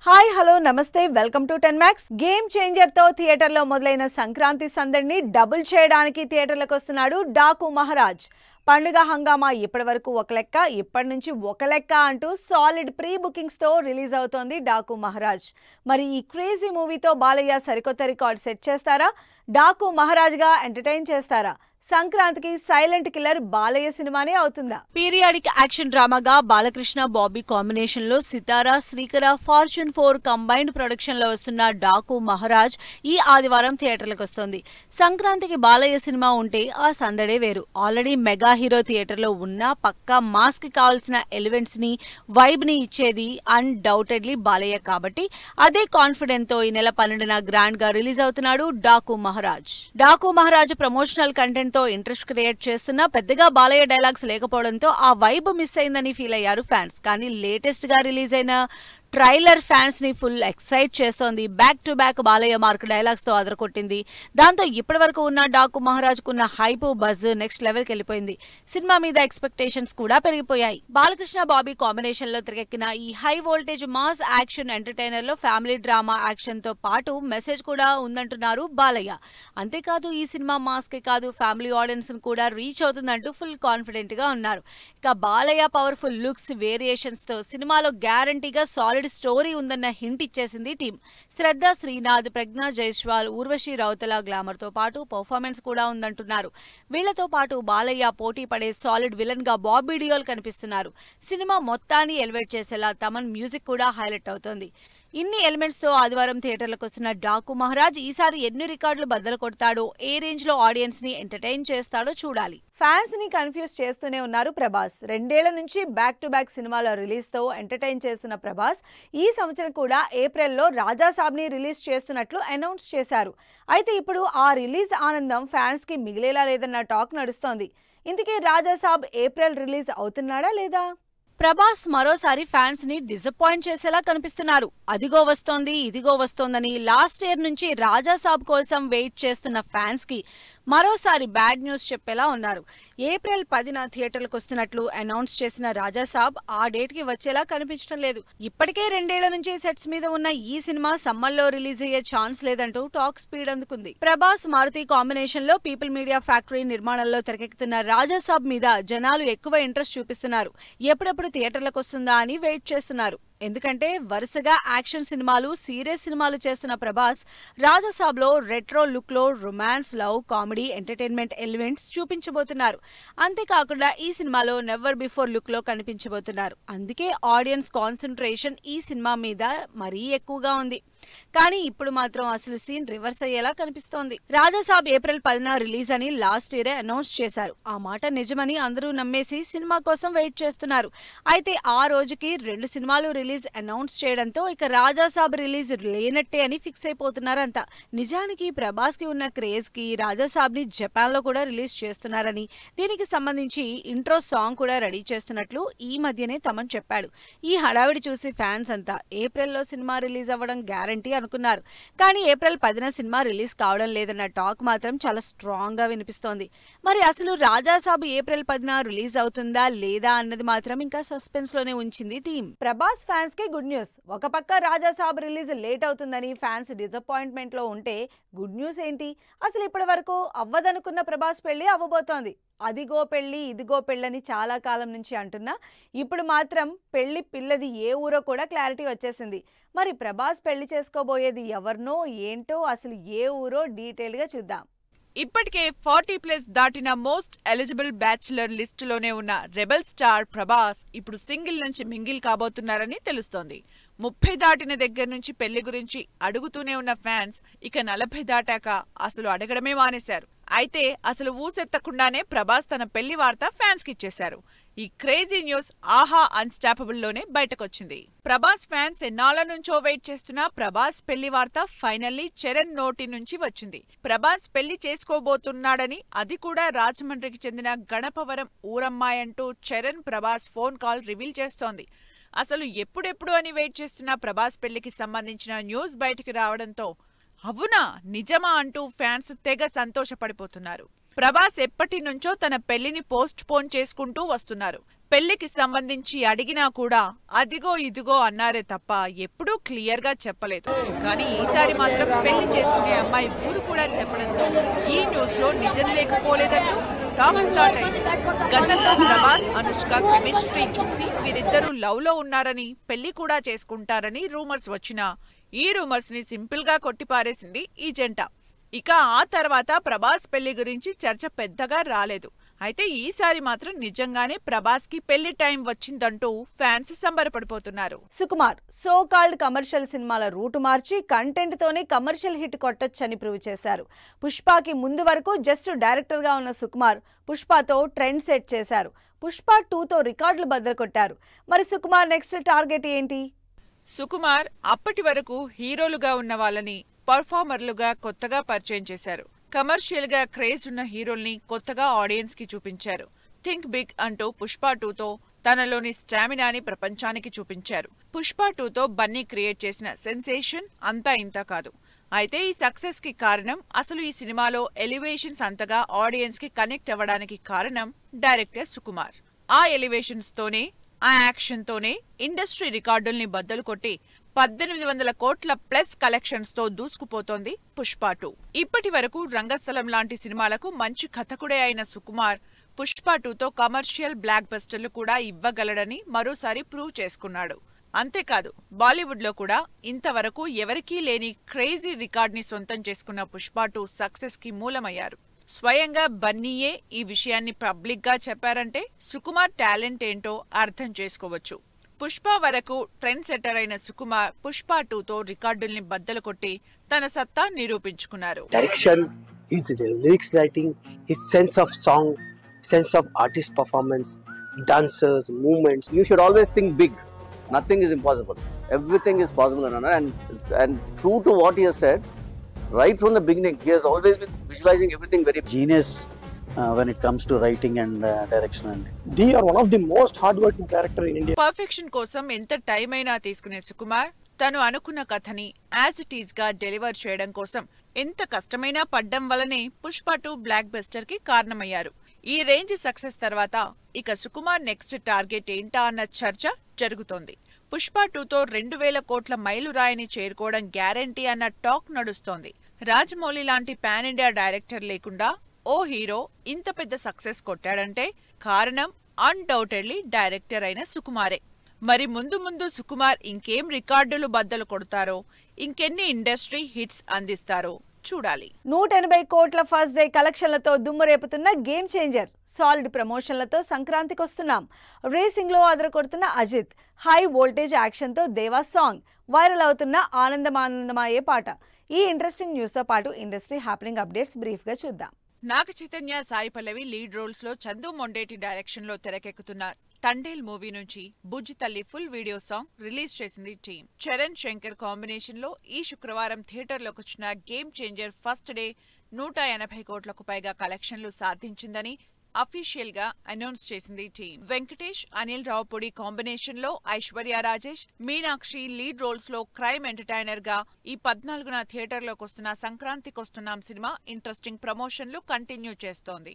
Hi hello నమస్తే welcome to 10 Max game changer తో theatre లో మొదలైన సంక్రాంతి సందడిని డబుల్ చేయడానికి థియేటర్లకు వస్తున్నాడు డాకు మహారాజ్. పండుగ హంగామా ఇప్పటివరకు ఒక లెక్క, ఇప్పటి నుంచి ఒక లెక్క అంటూ సాలిడ్ ప్రీ బుకింగ్స్ తో రిలీజ్ అవుతోంది డాకు మహారాజ్. మరి ఈ క్రేజీ మూవీతో బాలయ్య సరికొత్త రికార్డ్ సెట్ చేస్తారా? డాకు మహారాజ్ గా ఎంటర్టైన్ చేస్తారా? సంక్రాంతికి సైలెంట్ కిల్లర్ బాలయ్య సినిమానే అవుతుందా? పీరియాడిక్ యాక్షన్ డ్రామాగా బాలకృష్ణ బాబీ కాంబినేషన్ లో Sithara Srikara fortune 4 combined production లో వస్తున్న డాకు మహారాజ్ ఈ ఆదివారం థియేటర్లకు వస్తోంది. సంక్రాంతికి బాలయ్య సినిమా ఉంటే ఆ సందడే వేరు. ఆల్రెడీ మెగా హీరో థియేటర్ లో ఉన్న పక్కా మాస్ కి కావాల్సిన ఎలిమెంట్స్ ని వైబ్ ని ఇచ్చేది అన్డౌటెడ్లీ బాలయ్య కాబట్టి అదే కాన్ఫిడెంట్ తో ఈ నెల 12న గ్రాండ్ గా రిలీజ్ అవుతున్నాడు Daaku Maharaj. Daaku Maharaj promotional content interest create చేస్తున్నా పెద్దగా బాలయ్య డైలాగ్స్ లేకపోవడంతో ఆ వైబ్ మిస్ అయిందని ఫీల్ అయ్యారు ఫ్యాన్స్. కానీ లేటెస్ట్ గా రిలీజ్ అయిన ట్రైలర్ ఫ్యాన్స్ ని ఫుల్ ఎక్సైట్ చేస్తోంది. Back to back Balayya mark dialogues తో అదరకొట్టింది. దాంతో ఇప్పటి వరకు ఉన్న డాకు మహారాజ్ కున్న హైప్ బజ్ నెక్స్ట్ లెవెల్ కి వెళ్ళిపోయింది. సినిమా మీద ఎక్స్పెక్టేషన్స్ కూడా పెరిగిపోయాయి. బాలకృష్ణ బాబీ కాంబినేషన్ లో తిరగెక్కిన ఈ high voltage mass action entertainer లో ఫ్యామిలీ డ్రామా యాక్షన్ తో పాటు మెసేజ్ కూడా ఉందంటున్నారు బాలయ్య. అంతేకాదు ఈ సినిమా మాస్ కే కాదు ఫ్యామిలీ ఆడియన్స్ కూడా రీచ్ అవుతుందంటూ ఫుల్ కాన్ఫిడెంట్ గా ఉన్నారు. ఇక బాలయ్య పవర్ఫుల్ లుక్స్ వేరియేషన్స్ తో సినిమాలో గ్యారంటీగా సాలిడ్ స్టోరీ ఉందన్న హింట్ ఇచ్చేసింది టీం. శ్రద్ధ శ్రీనాథ్, ప్రజ్ఞా జైస్వాల్, ఊర్వశి రౌతల గ్లామర్ తో పాటు పర్ఫార్మెన్స్ కూడా ఉందంటున్నారు. వీళ్లతో పాటు బాలయ్య పోటీ పడే సాలిడ్ విలన్ గా బాబీ డియోల్ కనిపిస్తున్నారు. సినిమా మొత్తాన్ని ఎలివేట్ చేసేలా తమన్ మ్యూజిక్ కూడా హైలైట్ అవుతోంది. ఇన్ని ఎలిమెంట్స్ తో ఆదివారం థియేటర్లకు వస్తున్న డాకు మహారాజ్ ఈసారి ఎన్ని రికార్డులు బద్దలు కొడతాడో, ఏ రేంజ్ లో ఆడియన్స్ ని ఎంటర్టైన్ చేస్తాడో చూడాలి. ఫ్యాన్స్ ని కన్ఫ్యూజ్ చేస్తూనే ఉన్నారు ప్రభాస్. 2 ఏళ్ల నుంచి బ్యాక్ టు బ్యాక్ సినిమాల రిలీజ్ తో ఎంటర్టైన్ చేస్తున్న ప్రభాస్ ఈ సంవత్సరం కూడా ఏప్రిల్లో రాజాసాబ్ ని రిలీజ్ చేస్తున్నట్లు అనౌన్స్ చేశారు. అయితే ఇప్పుడు ఆ రిలీజ్ ఆనందం ఫ్యాన్స్ కి మిగిలేలా లేదన్న టాక్ నడుస్తోంది. ఇంతకీ రాజాసాబ్ ఏప్రిల్ రిలీజ్ అవుతున్నాడా లేదా? ప్రభాస్ మరోసారి ఫ్యాన్స్ ని డిసప్పాయింట్ చేసేలా కనిపిస్తున్నారు. అదిగో వస్తోంది ఇదిగో వస్తోందని లాస్ట్ ఇయర్ నుంచి రాజాసాబ్ కోసం వెయిట్ చేస్తున్న ఫ్యాన్స్ కి మరోసారి బ్యాడ్ న్యూస్ చెప్పేలా ఉన్నారు. ఏప్రిల్ 10న థియేటర్లకు వస్తున్నట్లు అనౌన్స్ చేసిన రాజాసాబ్ ఆ డేట్ కి వచ్చేలా కనిపించడం లేదు. ఇప్పటికే 2 ఏళ్ల నుంచి సెట్స్ మీద ఉన్న ఈ సినిమా సమ్మర్ లో రిలీజ్ అయ్యే ఛాన్స్ లేదంటూ టాక్ స్పీడ్ అందుకుంది. ప్రభాస్ మారుతి కాంబినేషన్ లో పీపుల్ మీడియా ఫ్యాక్టరీ నిర్మాణంలో తెరకెక్కుతున్న రాజాసాబ్ మీద జనాలు ఎక్కువ ఇంట్రెస్ట్ చూపిస్తున్నారు. ఎప్పుడెప్పుడు థియేటర్లకు వస్తుందా అని వెయిట్ చేస్తున్నారు. ఎందుకంటే వరుసగా యాక్షన్ సినిమాలు, సీరియస్ సినిమాలు చేస్తున్న ప్రభాస్ రాజాసాబ్ లో రెట్రో లుక్ లో romance, love, comedy, entertainment elements చూపించబోతున్నారు. అంతేకాకుండా ఈ సినిమాలో నెవర్ బిఫోర్ లుక్ లో కనిపించబోతున్నారు. అందుకే ఆడియన్స్ కాన్సంట్రేషన్ ఈ సినిమా మీద మరీ ఎక్కువగా ఉంది. కానీ ఇప్పుడు మాత్రం అసలు సీన్ రివర్స్ అయ్యేలా కనిపిస్తోంది. రాజాసాబ్ ఏప్రిల్ 10న రిలీజ్ అని లాస్ట్ ఇయరే అనౌన్స్ చేశారు. ఆ మాట నిజమని అందరూ నమ్మేసి సినిమా కోసం వెయిట్ చేస్తున్నారు. అయితే ఆ రోజుకి 2 సినిమాలు రిలీజ్ అనౌన్స్ చేయడంతో ఇక రాజాసాబ్ రిలీజ్ లేనట్టే అని ఫిక్స్ అయిపోతున్నారంతా. నిజానికి ప్రభాస్ కి ఉన్న క్రేజ్ కి రాజాసాబ్ ని జపాన్ లో కూడా రిలీజ్ చేస్తున్నారని, దీనికి సంబంధించి ఇంట్రో సాంగ్ కూడా రెడీ చేస్తున్నట్లు ఈ మధ్యనే తమన్ చెప్పాడు. ఈ హడావిడి చూసి ఫ్యాన్స్ అంతా ఏప్రిల్లో సినిమా రిలీజ్ అవ్వడం గ్యారంటీ అనుకున్నారు. కానీ ఏప్రిల్ 10న సినిమా రిలీజ్ కావడం లేదన్న టాక్ మాత్రం చాలా స్ట్రాంగ్ గా వినిపిస్తోంది. మరి అసలు రాజాసాబ్ ఏప్రిల్ 10న రిలీజ్ అవుతుందా లేదా అన్నది మాత్రం ఇంకా సస్పెన్స్ లోనే ఉంచింది టీం. ప్రభాస్ ఫ్యాన్స్ కి గుడ్ న్యూస్. ఒక పక్క రాజాసాబ్ రిలీజ్ లేట్ అవుతుందని ఫ్యాన్స్ డిసప్పాయింట్మెంట్ లో ఉంటే, గుడ్ న్యూస్ ఏంటి? అసలు ఇప్పటి వరకు అవ్వదనుకున్న ప్రభాస్ పెళ్లి అవ్వబోతోంది. అదిగో పెళ్లి ఇదిగో పెళ్ళని చాలా కాలం నుంచి అంటున్నా ఇప్పుడు మాత్రం పెళ్లి పిల్లది ఏ ఊరో కూడా క్లారిటీ వచ్చేసింది. మరి ప్రభాస్ పెళ్లి చేసుకోబోయేది ఎవరినో ఏంటో, అసలు ఏ ఊరో డీటెయిల్ గా చూద్దాం. ఇప్పటికే 40+ దాటిన మోస్ట్ ఎలిజిబుల్ బ్యాచులర్ లిస్టులోనే ఉన్న రెబల్ స్టార్ ప్రభాస్ ఇప్పుడు సింగిల్ నుంచి మింగిల్ కాబోతున్నారని తెలుస్తోంది. 30 దాటిన దగ్గర నుంచి పెళ్లి గురించి అడుగుతూనే ఉన్న ఫ్యాన్స్ ఇక 40 దాటాక అసలు అడగడమే మానేశారు. అయితే అసలు ఊసెత్తకుండానే ప్రభాస్ తన పెళ్లి వార్త ఫ్యాన్స్ కి ఇచ్చేశారు. ఈ క్రేజీ న్యూస్ ఆహా అన్స్టాపబుల్ లోనే బయటకొచ్చింది. ప్రభాస్ ఫ్యాన్స్ ఎన్నాళ్ల నుంచో వెయిట్ చేస్తున్న ప్రభాస్ పెళ్లి వార్త ఫైనల్లీ చరణ్ నోటి నుంచి వచ్చింది. ప్రభాస్ పెళ్లి చేసుకోబోతున్నాడని, అది కూడా రాజమండ్రికి చెందిన గణపవరం ఊరమ్మాయి అంటూ Charan Prabhas phone call reveal చేస్తోంది. అసలు ఎప్పుడెప్పుడు అని వెయిట్ చేస్తున్న ప్రభాస్ పెళ్లికి సంబంధించిన న్యూస్ బయటికి రావడంతో అవునా నిజమా అంటూ ఫ్యాన్స్ తెగ సంతోషపడిపోతున్నారు. ప్రభాస్ ఎప్పటి నుంచో తన పెళ్లిని పోస్ట్ పోన్ చేసుకుంటూ వస్తున్నారు. పెళ్లికి సంబంధించి అడిగినా కూడా అదిగో ఇదిగో అన్నారే తప్ప ఎప్పుడూ క్లియర్ గా చెప్పలేదు. కానీ ఈసారి మాత్రం పెళ్లి చేసుకునే అమ్మాయి ఊరు కూడా చెప్పడంతో ఈ న్యూస్ లో నిజం లేకపోలేదంటూ టాక్ స్టార్ట్ అయింది. గతంలో ప్రభాస్ అనుష్క కెమిస్ట్రీ చూసి వీరిద్దరూ లవ్ లో ఉన్నారని పెళ్లి కూడా చేసుకుంటారని రూమర్స్ వచ్చినా ఈ రూమర్స్ ని సింపుల్ గా కొట్టిపారేసింది ఈ జంట. ఇక ఆ తర్వాత ప్రభాస్ పెళ్లి గురించి చర్చ పెద్దగా రాలేదు. అయితే ఈసారి మాత్రం నిజంగానే ప్రభాస్ కి పెళ్లి టైం వచ్చిందంటూ ఫ్యాన్స్ సంబరపడిపోతున్నారు. సుకుమార్ సో కాల్డ్ కమర్షియల్ సినిమాల రూటు మార్చి కంటెంట్ తోనే కమర్షియల్ హిట్ కొట్టొచ్చని ప్రూవ్ చేశారు. పుష్పకి ముందు వరకు జస్ట్ డైరెక్టర్ గా ఉన్న సుకుమార్ పుష్పతో ట్రెండ్ సెట్ చేశారు. పుష్ప 2తో రికార్డులు బద్దలు కొట్టారు. మరి సుకుమార్ నెక్స్ట్ టార్గెట్ ఏంటి? సుకుమార్ అప్పటి వరకు హీరోలుగా ఉన్న వాళ్ళని పర్ఫార్మర్లుగా కొత్తగా పరిచయం చేశారు. కమర్షియల్ గా క్రేజ్ ఉన్న హీరోల్ని కొత్తగా ఆడియన్స్ కి చూపించారు. థింక్ బిగ్ అంటూ పుష్ప 2తో తనలోని స్టామినాని ప్రపంచానికి చూపించారు. పుష్ప 2తో బన్నీ క్రియేట్ చేసిన సెన్సేషన్ అంతా ఇంత కాదు. అయితే ఈ సక్సెస్ కి కారణం, అసలు ఈ సినిమాలో ఎలివేషన్స్ అంతగా ఆడియన్స్ కి కనెక్ట్ అవ్వడానికి కారణం డైరెక్టర్ సుకుమార్. ఆ ఎలివేషన్స్ తోనే, ఆ యాక్షన్ తోనే ఇండస్ట్రీ రికార్డుల్ని బద్దలు కొట్టి 1800 కోట్ల ప్లస్ కలెక్షన్స్ తో దూసుకుపోతోంది పుష్ప 2. ఇప్పటి వరకు రంగస్థలం లాంటి సినిమాలకు మంచి కథకుడే అయిన సుకుమార్ పుష్ప 2తో కమర్షియల్ బ్లాక్ బస్టర్లు కూడా ఇవ్వగలడని మరోసారి ప్రూవ్ చేసుకున్నాడు. అంతేకాదు బాలీవుడ్ లో కూడా ఇంతవరకు ఎవరికీ లేని క్రేజీ రికార్డ్ ని సొంతం చేసుకున్న పుష్ప 2 సక్సెస్ కి మూలమయ్యారు. స్వయంగా బన్నీయే ఈ విషయాన్ని పబ్లిక్ గా చెప్పారంటే సుకుమార్ టాలెంట్ ఏంటో అర్థం చేసుకోవచ్చు. పుష్ప వరకు ట్రెండ్ సెట్టర్ అయిన సుకుమార్ పుష్ప 2తో రికార్డుల్ని బద్దలు కొట్టి తన సత్తా నిరూపించుకున్నారు. Direction, his lyrics writing, his sense of song, sense of artist performance, dancers, movements. You should always think big. Nothing is impossible. Everything is possible, and true to what he has said, right from the beginning, he has always been visualizing everything very genius when it comes to writing and direction. And They are one of the most hardworking director in India. Perfection కోసం ఎంత time అయినా తీసుకునే సుకుమార్ తను అనుకున్న కథని as it is గా deliver చేయడం కోసం ఎంత కష్టమైనా పడ్డం వల్లనే పుష్ప 2 బ్లాక్ బస్టర్ కి కారణమయ్యారు. ఈ రేంజ్ సక్సెస్ తర్వాత ఇక సుకుమార్ నెక్స్ట్ టార్గెట్ ఏంటా అన్న చర్చ జరుగుతోంది. పుష్ప 2తో 2000 కోట్ల మైలురాయిని చేరుకోవడం గ్యారంటీ అన్న టాక్ నడుస్తోంది. రాజమౌళి లాంటి పాన్ ఇండియా డైరెక్టర్ లేకుండా ఓ హీరో ఇంత పెద్ద సక్సెస్ కొట్టాడంటే కారణం అన్డౌటెడ్లీ డైరెక్టర్ అయిన సుకుమారే. మరి ముందు ముందు సుకుమార్ ఇంకేం రికార్డులు బద్దలు కొడతారో, ఇంకెన్ని ఇండస్ట్రీ హిట్స్ అందిస్తారో చూడాలి. 180 కోట్ల ఫస్ట్ డే కలెక్షన్లతో దుమ్మురేపుతున్న గేమ్ చేంజర్. సాలిడ్ ప్రమోషన్లతో సంక్రాంతికి వస్తున్నాం. రేసింగ్ లో అదరకొడుతున్న అజిత్, హై వోల్టేజ్ యాక్షన్ తో దేవా సాంగ్, వైరల్ అవుతున్న ఆనందమానందమాయే పాట. ఈ ఇంట్రెస్టింగ్ న్యూస్ తో పాటు ఇండస్ట్రీ హ్యాపెనింగ్ అప్డేట్స్ బ్రీఫ్ గా చూద్దాం. నాగ చైతన్య, సాయి పల్లవి లీడ్ రోల్స్ లో చందు మొండేటి డైరెక్షన్ లో తెరకెక్కుతున్న తండేల్ మూవీ నుంచి బుజ్జి తల్లి ఫుల్ వీడియో సాంగ్ రిలీజ్ చేసింది టీం. చరణ్ శంకర్ కాంబినేషన్ లో ఈ శుక్రవారం థియేటర్లోకి వచ్చిన గేమ్ చేంజర్ ఫస్ట్ డే 180 కోట్లకు పైగా కలెక్షన్లు సాధించిందని అఫీషియల్ గా అనౌన్స్ చేసింది టీం. వెంకటేష్, అనిల్ రావుపూడి కాంబినేషన్ లో ఐశ్వర్య రాజేష్, మీనాక్షి లీడ్ రోల్స్ లో క్రైమ్ ఎంటర్టైనర్ గా ఈ 14న థియేటర్లోకి వస్తున్న సంక్రాంతికి వస్తున్నాం సినిమా ఇంట్రెస్టింగ్ ప్రమోషన్లు కంటిన్యూ చేస్తోంది.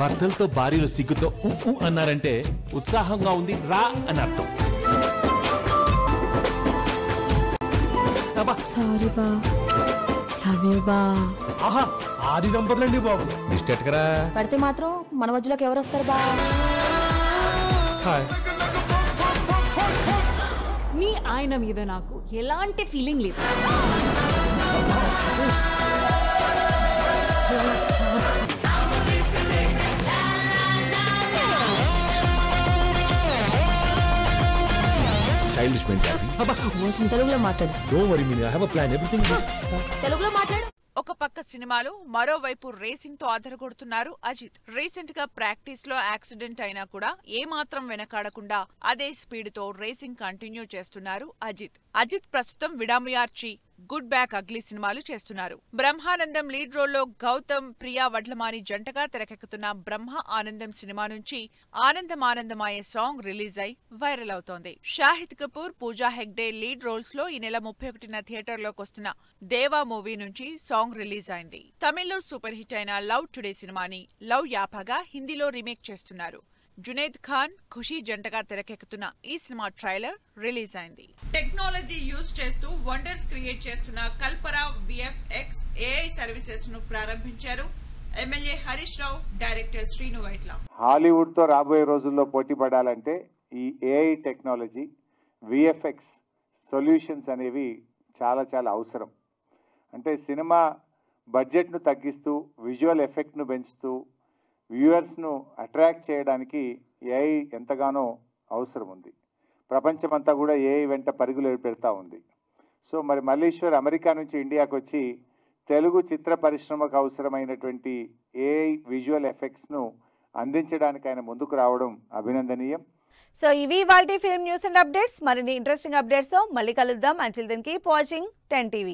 భర్తలతో భార్యలు సిగ్గుతో అన్నారంటే ఉత్సాహంగా ఉంది రా అని అర్థం. సారీ బా, లవ్ యు బా. ఆహా, ఆది దంపతులండి బాబు. మిస్టేట్ కదా పడితే మాత్రం మన మధ్యలోకి ఎవరు వస్తారు బా? మీ ఆయన మీద నాకు ఎలాంటి ఫీలింగ్ లేదు. తెలుగులో మాట్లాడు. తెలుగులో మాట్లాడు. ఒక పక్క సినిమాలు, మరోవైపు రేసింగ్ తో ఆధారకొడుతున్నారు అజిత్. రీసెంట్ గా ప్రాక్టీస్ లో యాక్సిడెంట్ అయినా కూడా ఏమాత్రం వెనకాడకుండా అదే స్పీడ్ తో రేసింగ్ కంటిన్యూ చేస్తున్నారు అజిత్. అజిత్ ప్రస్తుతం విడాముయార్చి, గుడ్ బ్యాక్ అగ్లీ సినిమాలు చేస్తున్నారు. బ్రహ్మానందం లీడ్ రోల్లో గౌతమ్, ప్రియా వడ్లమాని జంటగా తెరకెక్కుతున్న బ్రహ్మ ఆనందం సినిమా నుంచి ఆనందం ఆనందమాయే సాంగ్ రిలీజ్ అయి వైరల్ అవుతోంది. షాహిద్ కపూర్, పూజా హెగ్డే లీడ్ రోల్స్ లో ఈ నెల 31న థియేటర్లోకి వస్తున్న దేవా మూవీ నుంచి సాంగ్ రిలీజ్ అయింది. తమిళ్లో సూపర్ హిట్ అయిన లవ్ టుడే సినిమాని లవ్ యాపాగా హిందీలో రీమేక్ చేస్తున్నారు. జునేద్ ఖాన్, ఖుషీ జంటగా తెరకెక్కుతున్న ఈ సినిమా ట్రైలర్ రిలీజ్ అయింది. టెక్నాలజీ యూజ్ చేస్తూ వండర్స్ క్రియేట్ చేస్తున్న కల్పరా విఎఫ్ఎక్స్ ఏఐ సర్వీసెస్ ను ప్రారంభించారు MLA Harish Rao, director Srinu Vaitla. Hollywood తో రాబోయే రోజుల్లో పోటీ పడాలంటే ఈ ఏఐ టెక్నాలజీ, విఎఫ్ఎక్స్ సొల్యూషన్స్ అనేవి చాలా చాలా అవసరం. అంటే సినిమా బడ్జెట్ను తగ్గిస్తూ, విజువల్ ఎఫెక్ట్ను పెంచుతూ, వ్యూవర్స్ను అట్రాక్ట్ చేయడానికి ఏఐ ఎంతగానో అవసరం ఉంది. ప్రపంచమంతా కూడా ఏఐ వెంట పరుగులు పెడతా ఉంది. సో మరి మల్లీశ్వర్ అమెరికా నుంచి ఇండియాకు వచ్చి తెలుగు చిత్ర పరిశ్రమకు అవసరమైనటువంటి ఏఐ విజువల్ ఎఫెక్ట్స్ను అందించడానికి ఆయన ముందుకు రావడం అభినందనీయం. సో ఇవి ఇవాల్టి ఫిల్మ్ న్యూస్ అండ్ అప్డేట్స్. మరిన్ని ఇంట్రెస్టింగ్ అప్డేట్స్ తో మళ్ళీ కలుద్దాం. Until then keep watching 10 TV.